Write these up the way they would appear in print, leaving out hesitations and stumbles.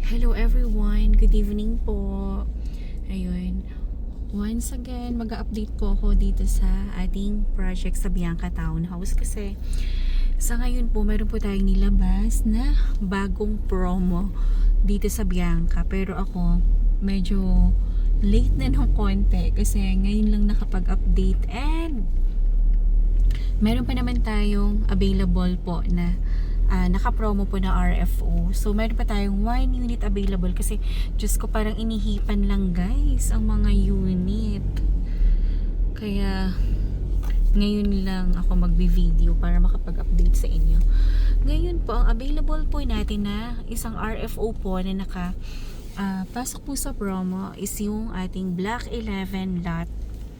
Hello everyone, good evening po. Ayun, once again, mag-update po ako dito sa ating project sa Bianca Townhouse kasi sa ngayon po, meron po tayong nilabas na bagong promo dito sa Bianca. Pero ako, medyo late na ng konti kasi ngayon lang nakapag-update and meron pa naman tayong available po na naka-promo po na RFO. So, meron pa tayong 1 unit available kasi, Diyos ko, parang inihipan lang guys ang mga unit. Kaya, ngayon lang ako magbi-video para makapag-update sa inyo. Ngayon po, ang available po natin na isang RFO po na pasok po sa promo is yung ating Black 11 lot.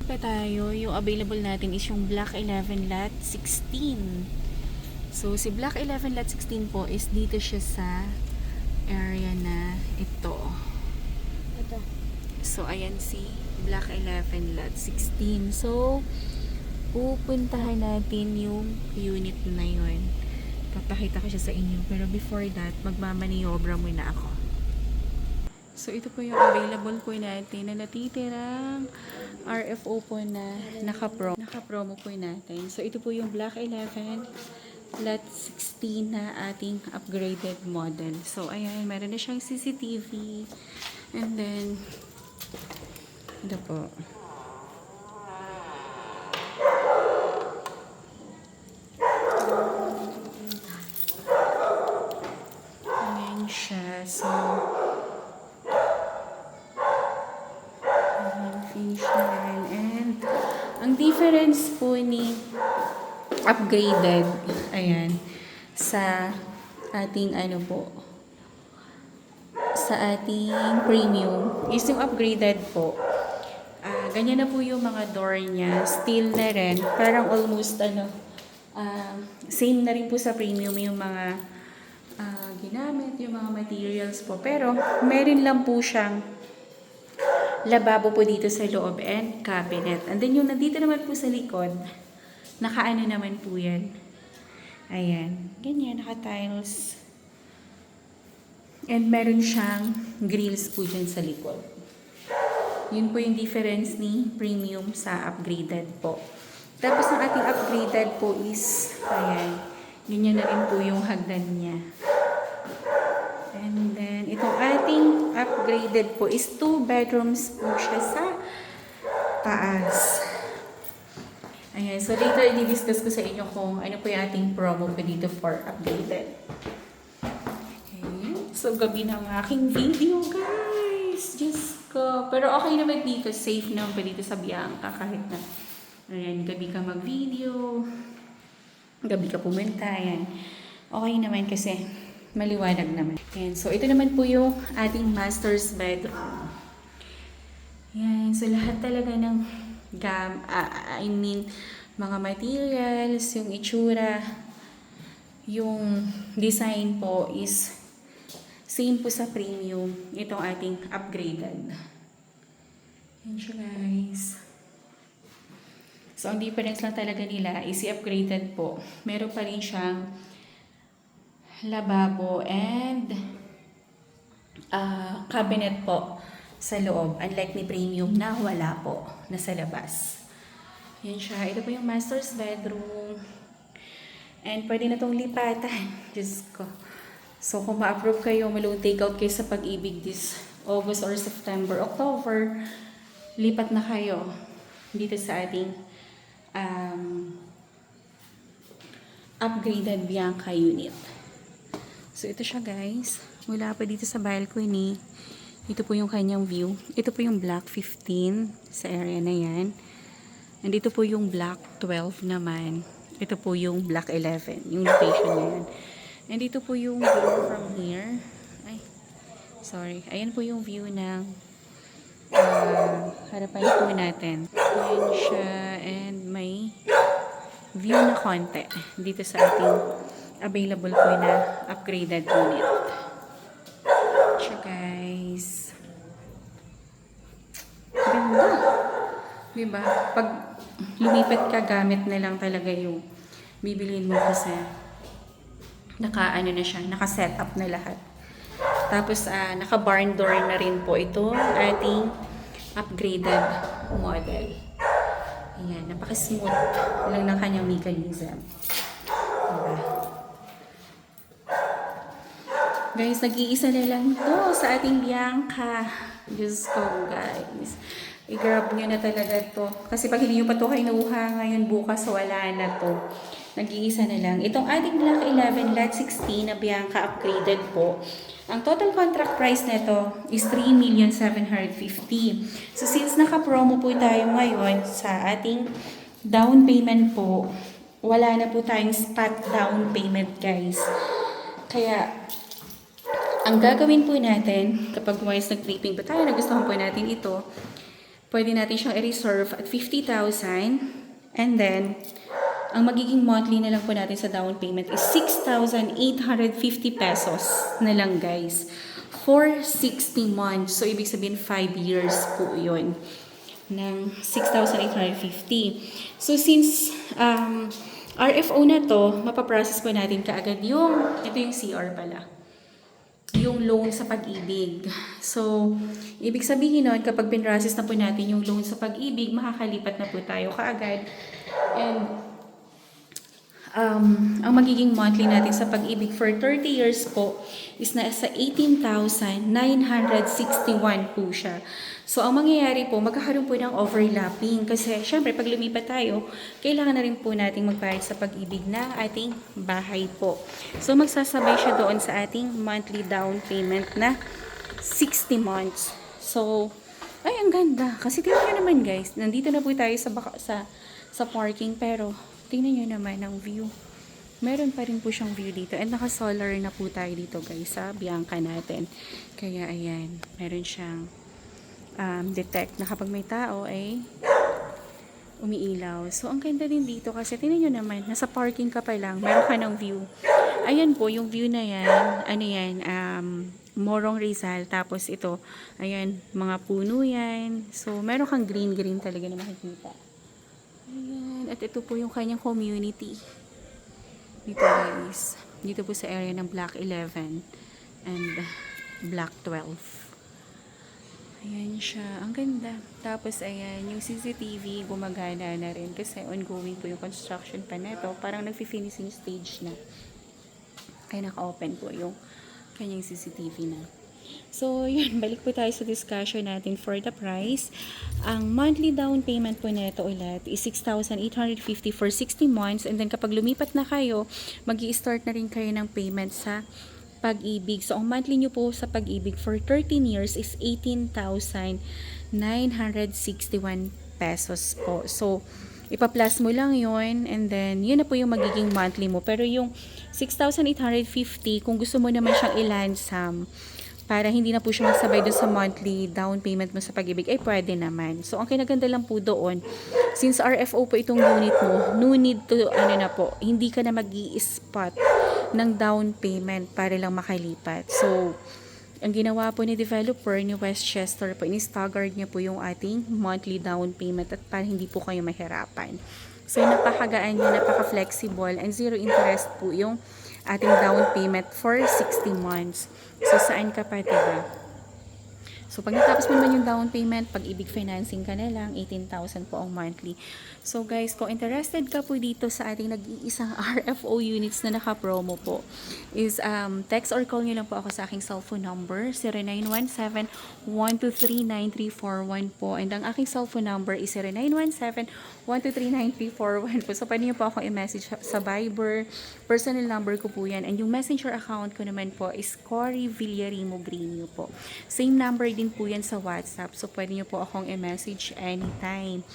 Pa tayo, yung available natin is yung Black 11 lot 16. So, si Black 11 lot 16 po is dito siya sa area na ito. Ito. So, ayan si Black 11 lot 16. So, pupuntahan natin yung unit na yun. Papakita ko siya sa inyo. Pero before that, magmamaniobra muna ako. So, ito po yung available po natin na natitirang RFO po na naka-promo po natin. So, ito po yung Black 11 lot 16 na ating upgraded model. So, ayan, meron na siyang CCTV. And then, ito po. Ayan siya. So, ayan, finish na rin. And, ang difference po ni upgraded, ayan, sa ating sa ating premium is yung upgraded po. Ganyan na po yung mga door niya, steel na rin, parang almost same na rin po sa premium yung mga ginamit, yung mga materials po, pero meron lang po siyang lababo po dito sa loob and cabinet. And then yung nandito naman po sa likod, nakaano naman po yan. Ayan. Ganyan, naka-tiles. And meron siyang grills po dyan sa likod. Yun po yung difference ni premium sa upgraded po. Tapos ang ating upgraded po is, ayan, ganyan na rin po yung hagdan niya. And then, itong ating upgraded po is 2 bedrooms po siya sa taas. Ayan, so later i-discuss ko sa inyo kung ano po yung ating promo po dito for updated. Okay, so gabi ng aking video guys. Diyos ko. Pero okay naman dito, safe naman pa dito sa Bianca kahit na ayan, gabi ka mag-video, gabi ka pumunta, ayan. Okay naman kasi maliwanag naman. Ayan, so ito naman po yung ating master's bedroom. Ayan, so lahat talaga ng mga materials, yung itsura, yung design po is same po sa premium. Itong ating upgraded. Yan siya guys. So, ang difference lang talaga nila is i-upgraded po. Meron pa rin siyang lababo and cabinet po sa loob, unlike ni premium na wala po, nasa labas. Yan siya. Ito po yung master's bedroom. And pwede na itong lipatan. Diyos ko. So, kung ma-approve kayo, malong take-out kayo sa Pag-ibig this August or September, October, lipat na kayo dito sa ating upgraded Bianca unit. So, ito siya guys. Mula pa dito sa balcony. Ito po yung kanyang view. Ito po yung Black 15 sa area na yan. And ito po yung Black 12 naman. Ito po yung Black 11. Yung location na yan. And ito po yung view from here. Ay, sorry. Ayan po yung view ng harapan po natin. Ayan siya. And may view na konti dito sa ating available po na upgraded unit. Siya guys. Ganda. Diba? Pag lumipat ka, gamit na lang talaga yung bibilhin mo kasi naka-set up na lahat. Tapos, naka-barn door na rin po ito ating upgraded model. Ayan, napaka-smooth lang ng kanyang mechanism. Diba? Guys, nag-iisa na lang to sa ating Bianca. Diyos ko, guys. I-grab nyo na talaga to. Kasi pag hindi nyo pa to kinuha ngayon, bukas wala na to. Nag-iisa na lang. Itong ating Black 11 Lot 16 na Bianca upgraded po. Ang total contract price nito is 3,750,000. So since naka-promo po tayo ngayon sa ating down payment po, wala na po tayong spot down payment, guys. Kaya ang gagawin po natin, kapag once nag-clipping pa tayo, nagustuhan po natin ito, pwede natin siyang i-reserve at 50,000. And then, ang magiging monthly na lang po natin sa down payment is 6,850 pesos na lang, guys. For 60 months. So, ibig sabihin 5 years po yun. Ng 6,850. So, since RFO na to, mapaprocess po natin kaagad yung, ito yung CR pala, yung loan sa pag-ibig. So, ibig sabihin nun, kapag pinrocess na po natin yung loan sa pag-ibig, makakalipat na po tayo kaagad. And, ang magiging monthly natin sa pag-ibig for 30 years po is nasa 18,961 po siya. So, ang mangyayari po, magkakaroon po ng overlapping. Kasi, syempre, pag lumipat tayo, kailangan na rin po nating magbayad sa pag-ibig na ating bahay po. So, magsasabay siya doon sa ating monthly down payment na 60 months. So, ay, ang ganda. Kasi tingnan nyo naman, guys. Nandito na po tayo sa parking, pero tingnan nyo naman ang view. Meron pa rin po siyang view dito. And naka-solar na po tayo dito, guys, sa Bianca natin. Kaya, ayan. Meron siyang detect na kapag may tao ay umiilaw. So, ang ganda din dito kasi tingnan nyo naman, nasa parking ka pa lang, meron ka ng view. Ayan po, yung view na yan, ano yan, Morong Rizal. Tapos ito, ayan, mga puno yan. So, meron kang green-green talaga na makikita. Ayan, at ito po yung kanyang community. Dito, guys. Dito po sa area ng Block 11 and Block 12. Ayan siya. Ang ganda. Tapos, ayan, yung CCTV gumagana na rin kasi ongoing po yung construction pa neto. Parang nag-finishing stage na. Kaya naka-open po yung kanyang CCTV na. So, yun. Balik po tayo sa discussion natin for the price. Ang monthly down payment po neto ulit is 6,850 for 60 months. And then, kapag lumipat na kayo, mag-i-start na rin kayo ng payment sa pag-ibig. So, ang monthly nyo po sa pag-ibig for 13 years is 18,961 pesos po. So, ipa-plus mo lang yon and then, yun na po yung magiging monthly mo. Pero yung 6,850, kung gusto mo naman siyang i-lansam, para hindi na po siya masabay doon sa monthly down payment mo sa pag-ibig, ay pwede naman. So, ang kinaganda lang po doon, since RFO po itong unit mo, no need to, hindi ka na mag-i-spot ng down payment para lang makalipat. So, ang ginawa po ni developer ni Westchester po, ini-staggered niya po yung ating monthly down payment at para hindi po kayo mahirapan. So, napakagaan niya, napaka-flexible and zero interest po yung ating down payment for 60 months. So, saan ka pa, diba? So, pag natapos mo naman yung down payment, pag-ibig financing ka na lang, 18,000 po ang monthly. So, guys, kung interested ka po dito sa ating nag-iisang RFO units na naka-promo po, is text or call nyo lang po ako sa aking cellphone number, 0917-123-9341 po. And ang aking cellphone number is 0917-123-9341 po. So, pwede nyo po ako i-message sa Viber. Personal number ko po yan. And yung messenger account ko naman po is Cory Villarimo Greenio po. Same number din po yan sa WhatsApp. So, pwede nyo po akong i-message anytime.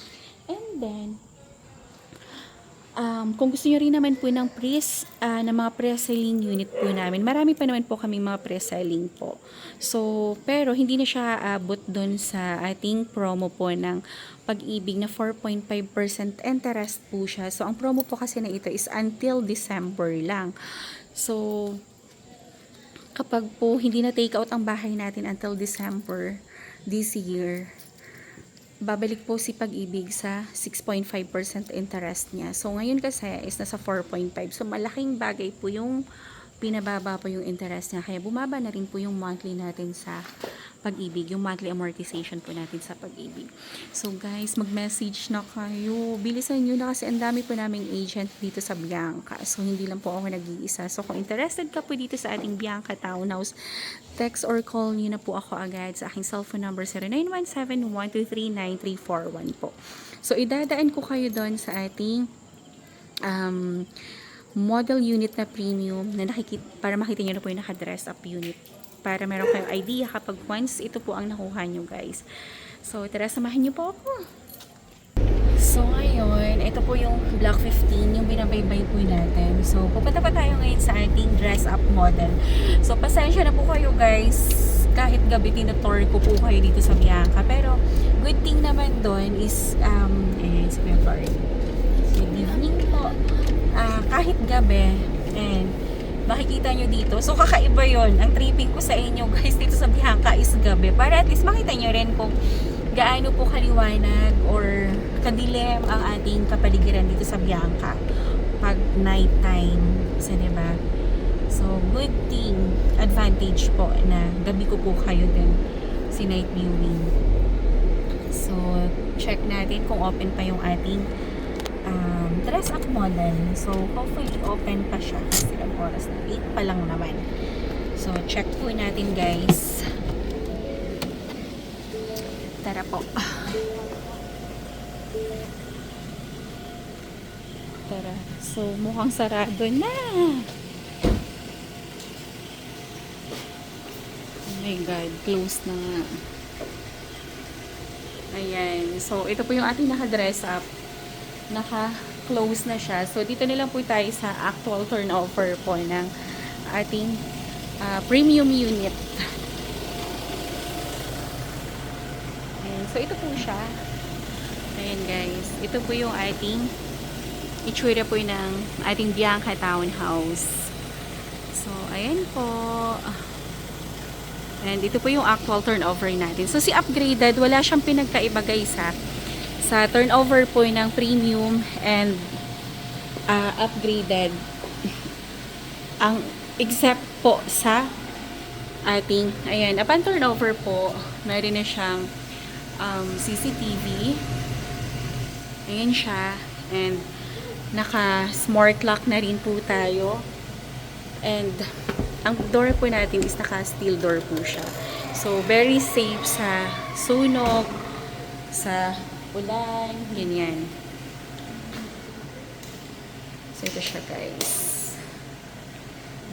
And then, kung gusto nyo rin naman po ng ng mga pre-selling unit po namin, marami pa naman po kaming mga pre-selling po. So, pero hindi na siya abot doon sa ating promo po ng pag-ibig na 4.5% interest po siya. So, ang promo po kasi na ito is until December lang. So, kapag po hindi na take out ang bahay natin until December this year, babalik po si pag-ibig sa 6.5% interest niya. So, ngayon kasi is nasa 4.5. So, malaking bagay po yung pinababa po yung interest niya. Kaya bumaba na rin po yung monthly natin sa Pag-ibig, yung monthly amortization po natin sa Pag-ibig. So guys, mag-message na kayo. Bilisan nyo na kasi ang dami po naming agent dito sa Bianca. So hindi lang po ako nag-iisa. So kung interested ka po dito sa ating Bianca Townhouse, text or call nyo na po ako agad sa aking cellphone number 0917-123-9341 po. So idadaan ko kayo doon sa ating model unit na premium na para makita nyo na po yung naka-dress up unit, para meron kayong idea kapag once ito po ang nakuha nyo guys. So tara, samahan nyo po ako. So ngayon, ito po yung Block 15, yung binabaybay po natin. So pupunta pa tayo ngayon sa ating dress up model. So pasensya na po kayo guys, kahit gabi tinutour ko po kayo dito sa Bianca. Pero good thing naman doon is, ayan si Kuya Barry. Good evening po. Kahit gabi, and makikita nyo dito. So, kakaiba yon. Ang tripping ko sa inyo, guys, dito sa Bianca is gabi. Para at least makita nyo rin kung gaano po kaliwanag or kadilim ang ating kapaligiran dito sa Bianca pag night time. So, diba? So, good thing, advantage po na gabi ko po kayo din si night viewing. So, check natin kung open pa yung ating dress up model. So, hopefully open pa siya. Kasi ilang oras na. 8 pa lang naman. So, check po natin guys. Tara po. Tara. So, mukhang sarado na. Oh my God. Close na nga. Ayan. So, ito po yung ating naka-dress up. Naka-close na siya. So, dito na lang po tayo sa actual turnover po ng ating premium unit. Ayan. So, ito po siya. Ayan guys. Ito po yung ating itsura po ng ating Bianca Townhouse. So, ayan po. And ito po yung actual turnover natin. So, si upgraded, wala siyang pinagkaiba guys ha. Sa turnover po ng premium and upgraded, ang except po sa ating, ayan, upon turnover po, meron na siyang CCTV. Ayan siya. And naka smart lock na rin po tayo. And ang door po natin is naka steel door po siya. So very safe sa sunog, sa ulan, ganyan. So ito siya guys.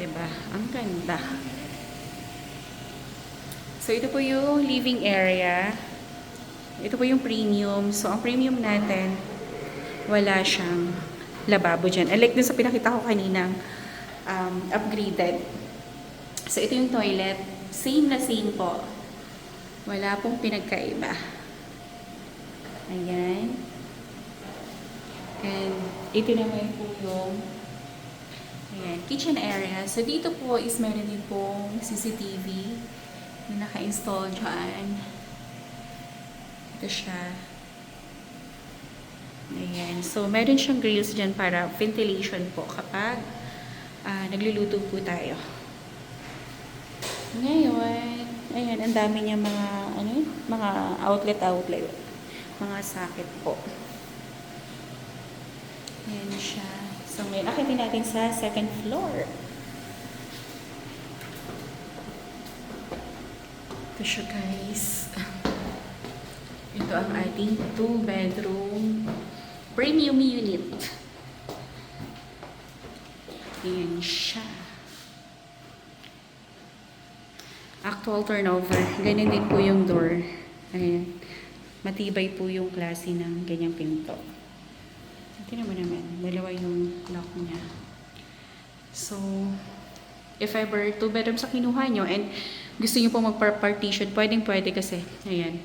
Diba? Ang ganda. So ito po yung living area. Ito po yung premium. So ang premium natin, wala siyang lababo dyan. Unlike dun sa pinakita ko kaninang upgraded. So ito yung toilet. Same na same po. Wala pong pinagkaiba. Ayan. And ito naman po yung ayan, kitchen area. So dito po is meron din pong CCTV na naka-install dyan. Ito siya. Ayan. So meron siyang grills dyan para ventilation po kapag nagluluto po tayo. Ngayon, ayan, ang dami niya mga outlet. Mga socket po. Ayan siya. So, ngayon, akitin natin sa second floor. Ito siya, guys. Ito ang ating 2-bedroom premium unit. Ayan siya. Actual turnover. Ganyan din po yung door. Ayan. Matibay po yung klase ng ganyang pinto. Tingnan mo naman, dalawa yung lock niya. So, if ever 2 bedrooms sa kinuha nyo and gusto nyo po mag-partition, pwede kasi, ayan.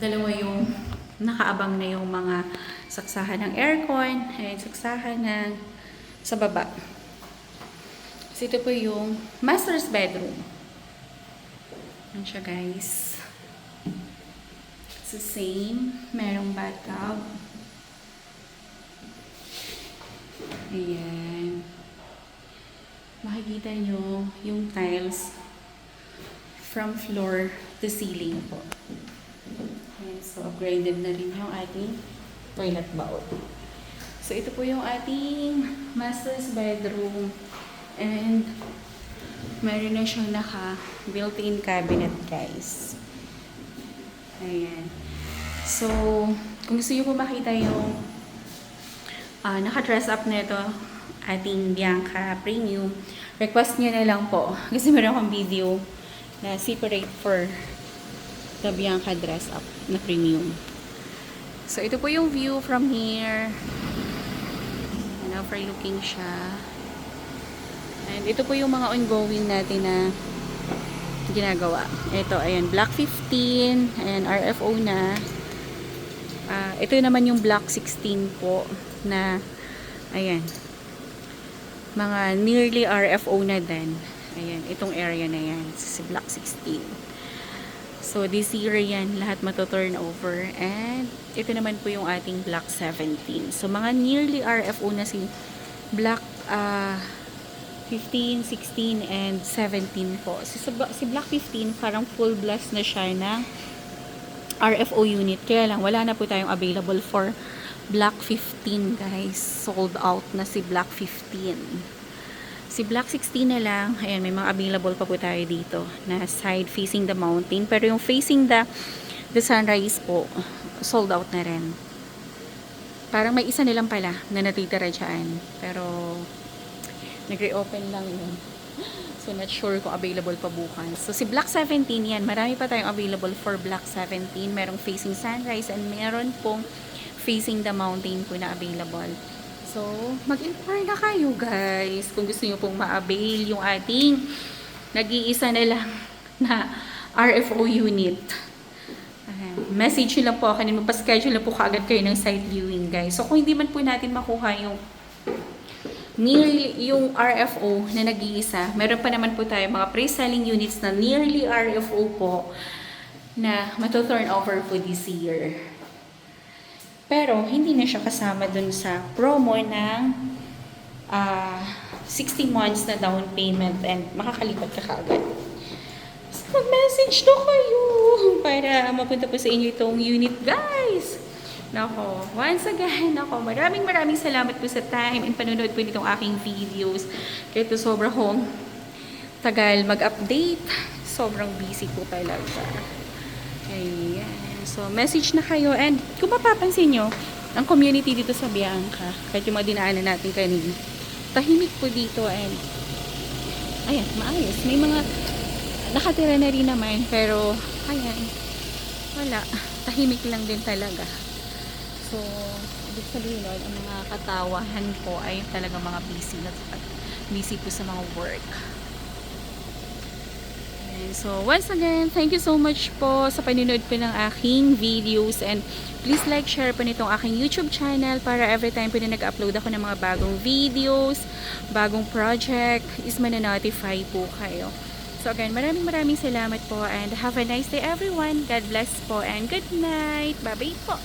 Dalawa yung nakaabang na yung mga saksahan ng aircon, ayan, saksahan ng sa baba. So, ito po yung master's bedroom. Ayan siya, guys. So, same. Merong bathtub. Ayan. makikita nyo yung tiles from floor to ceiling po. Ayan, so upgraded na rin yung ating toilet bowl. So ito po yung ating master's bedroom, and meron na siyang naka built-in cabinet, guys. Ayan. So kung gusto nyo po makita yung naka-dress up na ito, ating Bianca Premium, request nyo na lang po. Kasi meron akong video na separate for the Bianca dress up na Premium. So, ito po yung view from here. And overlooking siya. And ito po yung mga ongoing natin na ginagawa. Ito, ayan, Block 15. Ayan, RFO na. Ito naman yung Block 16 po na, ayan, mga nearly RFO na din. Ayan, itong area na yan, si Block 16. So, this year yan, lahat matuturn over. And, ito naman po yung ating Block 17. So, mga nearly RFO na si Block 15, 16, and 17 po. Si Block 15, parang full blast na siya ng RFO unit. Kaya lang, wala na po tayong available for Block 15, guys. Sold out na si Block 15. Si Block 16 na lang, ayan, may mga available pa po tayo dito na side facing the mountain. Pero yung facing the sunrise po, sold out na rin. Parang may isa nilang pala na natitira dyan. Pero, nag-reopen lang yun. So, not sure kung available pa bukas. So, si Block 17 yan, marami pa tayong available for Block 17. Merong facing sunrise and meron pong facing the mountain po na available. So, mag-inquire na kayo, guys, kung gusto nyo pong ma-avail yung ating nag-iisa na lang na RFO unit. Message nyo lang po ako, magpa-schedule na po kaagad kayo ng site viewing, guys. So, kung hindi man po natin makuha yung nearly yung RFO na nag-iisa, meron pa naman po tayo mga pre-selling units na nearly RFO po na matuturn over po this year. Pero, hindi na siya kasama dun sa promo ng 60 months na down payment and makakalipat ka kaagad. So, mag-message na kayo para mapunta po sa inyo itong unit, guys. Nako, once again, maraming salamat po sa time and panonood po nitong aking videos. Kaya ito sobrang tagal mag-update. Sobrang busy po talaga. Ayan. So, message na kayo. And kung mapapansin nyo, ang community dito sa Bianca, kahit yung mga dinaanan natin kanina, tahimik po dito and ayan, maayos. May mga nakatira na rin naman, pero ayan, wala. Tahimik lang din talaga. So, ibig sabihin nun, ang mga katawahan po ay talaga mga busy po sa mga work. So, once again, thank you so much po sa panonood po ng aking videos, and please like, share po nitong aking YouTube channel para every time po na nag-upload ako ng mga bagong videos, bagong project, is mananotify po kayo. So again, maraming salamat po and have a nice day everyone. God bless po and good night. Bye-bye po.